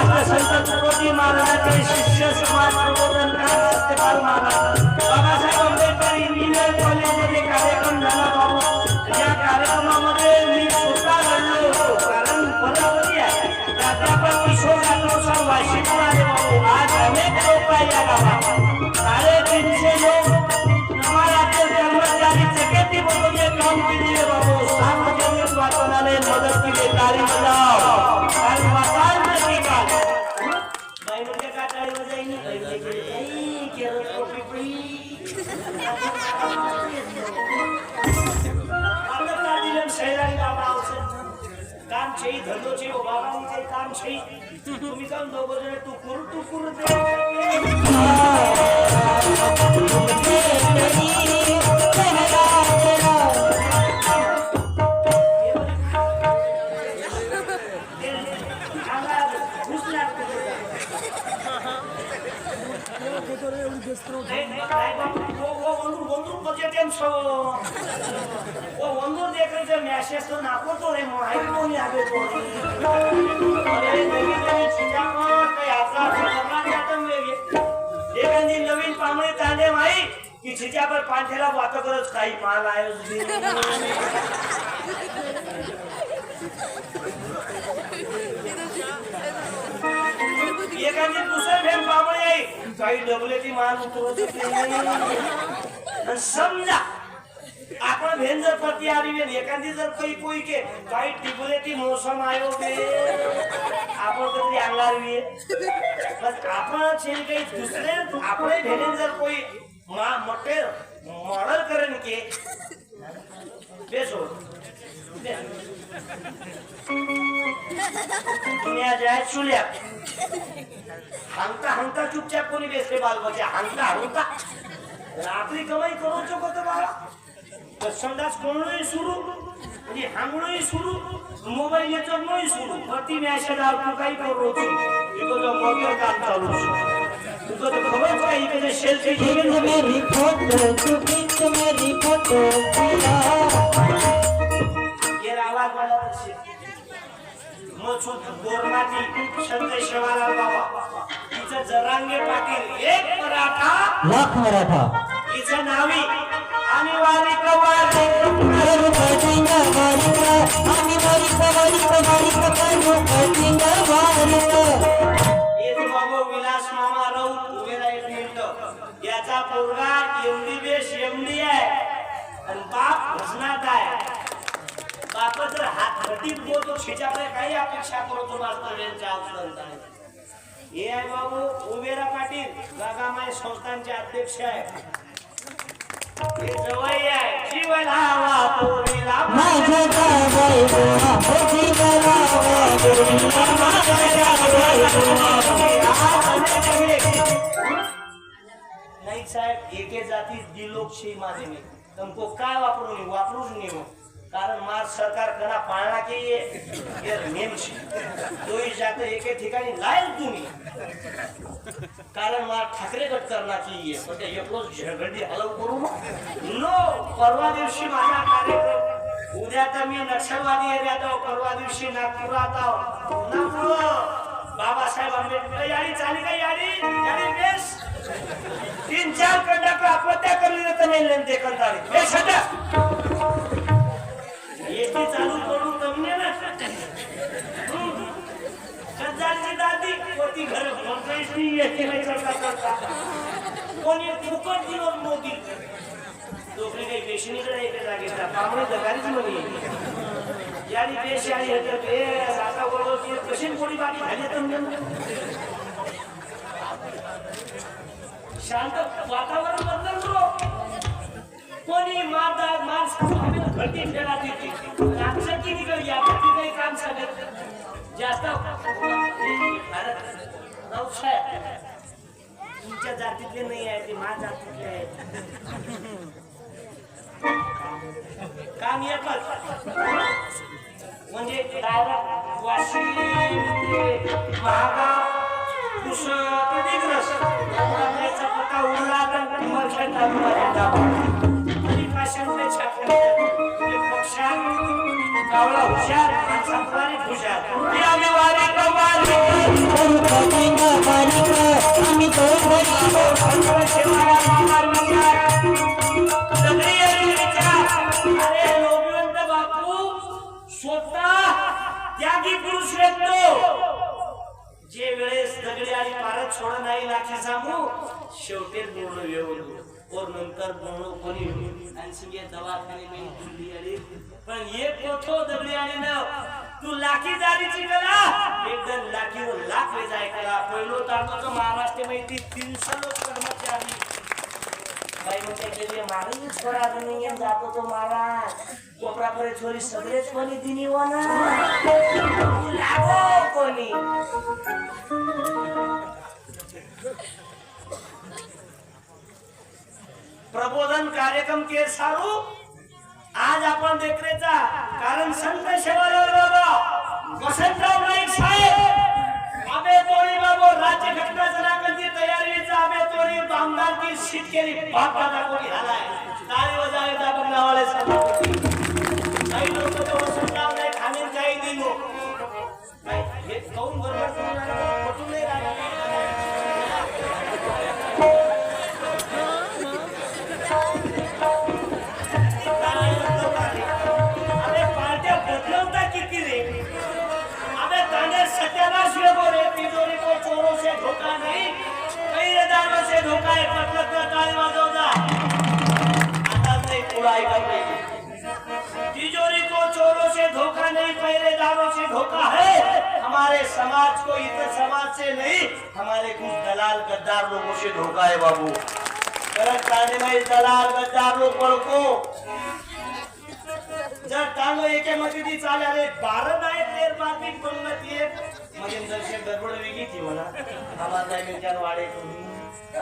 राष्ट्रसंत तुकोजी महाराजांचे शिष्य समाज प्रबोधनकार सत्यपाल महाराज बाबासाहेब आंबेडकर इंजिनियर कॉलेजमध्ये कार्यक्रम झाला बाबू या कार्यक्रमामध्ये मी स्वतः घडलो होतो कारण बरोबरी आहे प्राध्यापक किशोर जाधव सर वाशिमला आले बाबू आज अनेक लोक आहे या गावात 350 लोक समाजातील कर्मचारी जगती म्हणून हे काम केले बाबू सार्वजनिक वाचनालय मदत केली तारी बजाव आणि वाचाल नक्की काल बाईमध्ये का टाळी बजाईनी बाईमध्ये केरळ कॉफी पी आता दिलं शहराई बाबा औषध काम छई धंदो छई बाबांचे काम छई तुम्ही काम दोघं जण टुकुर मैसेज तो ना तो रे आईफोन आगे तो अरे नवीन चिंतामण काही आपला प्रोग्राम जातो वेगळे एखादी नवीन पामळे तांदे माई की छिच्या पर पांठेला वातो करत काही माल आयो एखादी दुसरे भेम पामळे आई काही डबलेची माल उतरत नाही समजा आपण भेन जर प्रति आ रही है एखादी जर कोई के काही टिबलेटी मौसम आयो बे आपण कधी आणणार आहे बस आपण छे काही दुसरे आपले भेन जर कोई मोठे मॉडल करेन के बेसो दुनिया जाए चुलिया हंता चुपचाप कोणी बेसले बाल बच्चा हंता रात्री कमाई करो चुको तो बाबा संडास कोणोही सुरू म्हणजे हांगणोही सुरू मोबाईल नेटवर्कही सुरू प्रति मैसेज आप काही करू इको जो मोबाईल काम चालू इको तो खबर काय इके जे सेल्फी घेऊन मेरी फोटो ये आवाज वाला मचूत गोरमाटी संजय शेवालाल बाबा इचं जरांगे पाटील एक मराठा लाख मराठा इचं नावी आणि वारी कवारी करू कटिंगा वारी का आणि वारी करू कटिंगा वारी ये जो बाबू विलास मामा राऊत उभेला एक मिनिट याचा पोरगा एमबीबीएस एमडी आहे आणि बाप भजनात आहे बाप जर हात घटीत बोलतो छिच्याकडे काही अपेक्षा करतो मास्तर यांच्या औषधांचा हे आहे बाबू उभेरा पाटील गागामाय संस्थांचे अध्यक्ष आहे हे जवळ आहे जीवन हवा पोरीला माझा गावाय बोला हो जीवन हवा पोरीला माझा गावाय नाही साहेब एके जाती दिलोकशी माझे मी तुमको काय वापरूच नाही कारण मार सरकार कना पाळना के ये नेमशी दोई जाते एके ठिकाणी लायल तुम्ही कारण मार ठाकरे गट करना चाहिए म्हणजे एकलोच झगडी हलव करू नो परवा दिवशी माझा कार्यक्रम उद्या तर मी नक्षलवादी एरियात आहो परवा दिवशी नागपुरात आहो नागपूर बाबासाहेब आंबेडकर याडी चाली का याडी बेस 3-4 कंडक्टर आपत्या करली तर नाही लेनते कंटाळी हे सध्या येते चालू करू तमने ना सज्जाची दादी कोती घर मंत्रीश्री येते नाही करता कोणी फुकट दिलो मोदी दोघे काही पेशनीकडे येते जागेचा पामणे जगारीच म्हणे यानी पेश यानी हे आता बोलतो की कशी कोणी बाकी झाली तमने शांत वातावरण बदल करो कोणी माणूस घटी फेरा देते आमचं की निघल या घटी काही काम सांगत जास्त भारत नवसाहेब तुमच्या जातीतले नाही आहे ते माझ्या जातीतले आहेत काम एकच म्हणजे डायरेक्ट वाशी महागाव पुष्कळ दिग्रस याचा पत्ता उरला तर वर्षात कावळा हुशार आणि संपादित हुशार शेवटेच बोलणं व्यवस्थित और नंतर बोलणं कोणी आणि दवाखाने में दिल्ली आली पण एक कोठो दगडी आली ना तू लाखी जारीची कला एकदम लाखीवर लाख ले जाय कला पहिलो तांडोचं महाराष्ट्र मध्ये 300 लोक कर्मचारी भाई म्हणते के लिए मारी छोरा बनेंगे जातो तो महाराज कोपरा करे छोरी सगळेच कोणी दिनी वना लागो कोणी प्रबोधन कार्यक्रम के सारू आज आपण देखरेचा कारण संत शेवालाल बाबा वसंतराव नाईक साहेब आबे तोरी बाबा राज्य घटना जनाकरची तयारीचा आबे तोरी आमदार की सीट केली बापाचा कोणी झालाय ताली वाजवायचा आपण नावाले सांगतो काही लोक तो वसंतराव नाईक आम्ही काही दिलो नाही हे कोण बरोबर कुठून नाही राहिला तिजोरी को चोरों से धोखा नहीं पैरेदारों से धोखा है मतलब का ताली बजाओ आता नहीं उड़ाई कर रही तिजोरी को चोरों से धोखा नहीं पैरेदारों से धोखा है हमारे समाज को इधर समाज से नहीं हमारे कुछ दलाल गद्दार लोगों से धोखा है बाबू करत ताने में दलाल गद्दार लोग को जर तांगो एके मस्जिदी चाले अरे 12 नायक देर बातमी पंगती है मगे दर्शन गड़बड़ वेगी थी वना हमारा में क्या वाड़े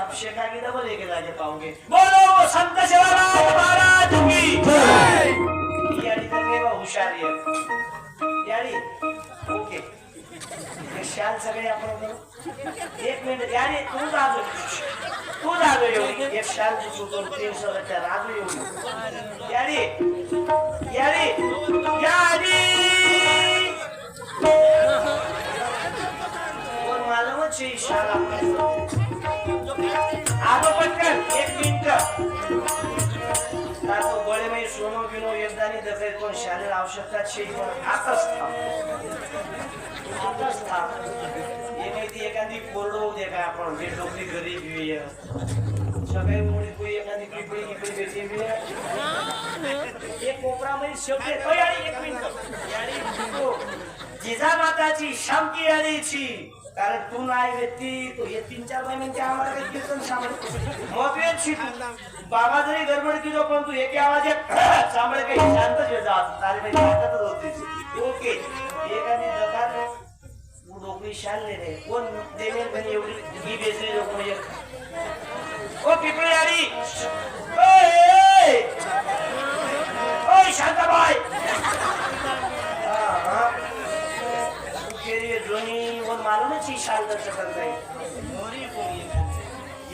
आप शेखा की डबल लेके जाके पाओगे बोलो संत सेवालाल महाराज की जय यारी करके वो होशियार है यारी ओके ये शाल सगळे आपण एक मिनिट यारी तू जागो एक शाल तू तो 300 रुपया राजू येऊ यारी यारी यारी और मालूम है इशारा आगो पटकन 1 मिनिट तातो गोळे में सोनो बिनो एकदानी दफे कोण शालेर आवश्यकता छे पण आताच था ये में ती एखादी कोरडो दे का आपण जे डोकरी घरी घेऊया सगळे मोडी कोई एखादी पिपळी बेची बी एक कोपरा में शेवटे तो यारी 1 मिनिट यारी तो जिजामाताची शामकी यारीची कारण तू नाही व्यक्ती तो हे 3-4 महिन्यांचे आम्हाला काही कीर्तन सांगत मोठेची बाबा जरी गडबड केलो पण तू एके आवाजात सांभाळ काही शांत जे जात तारी मध्ये हातच होते ओके एखादी दकार डोकरी शालले रे कोण देवेल बनी एवढी ही बेसरी लोक म्हणजे ओ पिपळी यारी ओय ओय शांताबाई मालूम है शाल दर्शक गए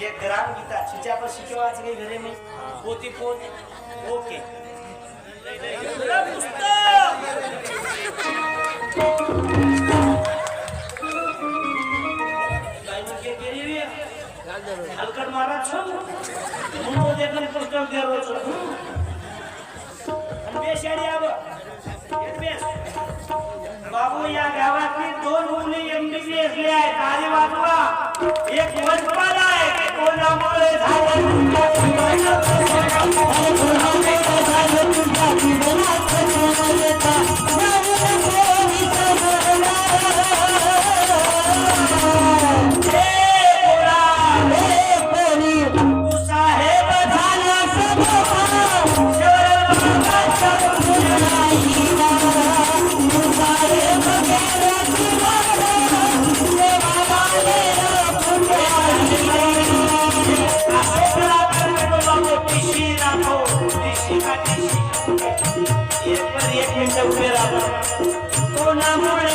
ये ग्राम गीता चिचा पर शिकवा के घरे में पोती पोत ओके हलकट महाराज छो मुंडो देखन पुस्तक दे रोज बेशाडी आव बेस बाबू या गावातली 2 मुली एमबीबीएस ले आहे तारी वाजवा एक वंशपाला आहे कोणामुळे झालं एक मिनिट उभे राहा कोणामुळे